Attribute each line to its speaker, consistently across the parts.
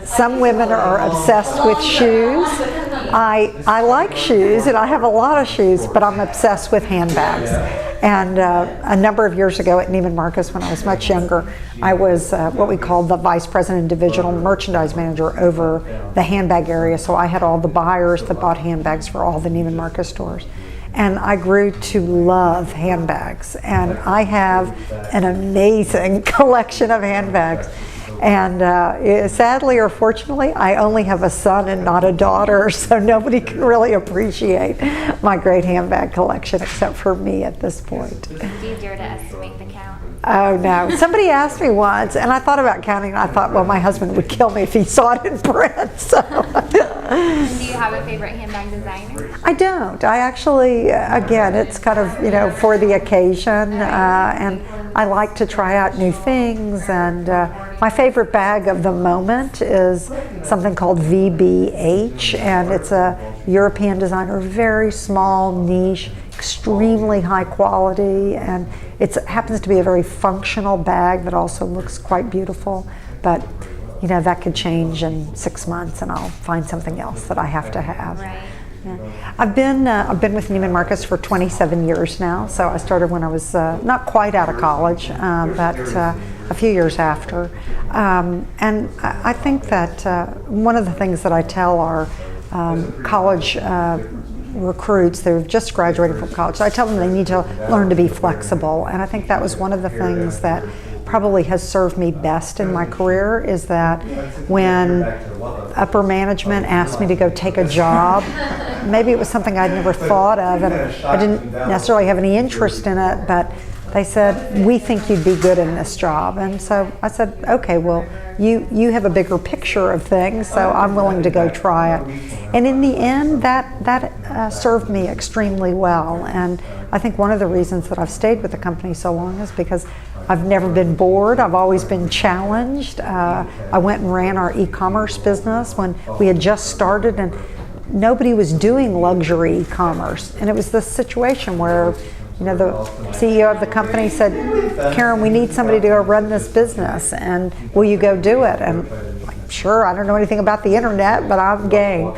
Speaker 1: Some women are obsessed with shoes. I like shoes, and I have a lot of shoes, but I'm obsessed with handbags. And a number of years ago at Neiman Marcus, when I was much younger, I was what we called the Vice President and Divisional Merchandise Manager over the handbag area. So I had all the buyers that bought handbags for all the Neiman Marcus stores. And I grew to love handbags. And I have an amazing collection of handbags. And sadly or fortunately, I only have a son and not a daughter, so nobody can really appreciate my great handbag collection except for me at this point.
Speaker 2: Do you dare to estimate the count?
Speaker 1: Oh no. Somebody asked me once, and I thought about counting, and I thought, well, my husband would kill me if he saw it in print. So.
Speaker 2: Do you have a favorite handbag designer?
Speaker 1: I don't. I actually, again, it's kind of, for the occasion, and I like to try out new things, and my favorite bag of the moment is something called VBH, and it's a European designer, very small, niche, extremely high quality, and it happens to be a very functional bag that also looks quite beautiful, but that could change in 6 months and I'll find something else that I have to have.
Speaker 2: Right.
Speaker 1: Yeah. I've been with Neiman Marcus for 27 years now, so I started when I was not quite out of college, but a few years after. And I think that one of the things that I tell our college recruits, they've just graduated from college, so I tell them they need to learn to be flexible, and I think that was one of the things that probably has served me best in my career, is that when upper management asked me to go take a job, maybe it was something I'd never thought of and I didn't necessarily have any interest in it, but they said, we think you'd be good in this job. And so I said, okay, well, you have a bigger picture of things, so I'm willing to go try it. And in the end, that served me extremely well. And I think one of the reasons that I've stayed with the company so long is because I've never been bored. I've always been challenged. I went and ran our e-commerce business when we had just started, and nobody was doing luxury e-commerce. And it was this situation where the CEO of the company said, Karen, we need somebody to go run this business, and will you go do it? And I'm like, sure, I don't know anything about the internet, but I'm game.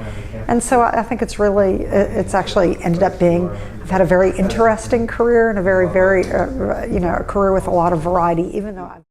Speaker 1: And so I think it's actually ended up being, I've had a very interesting career and a very, a career with a lot of variety, even though I've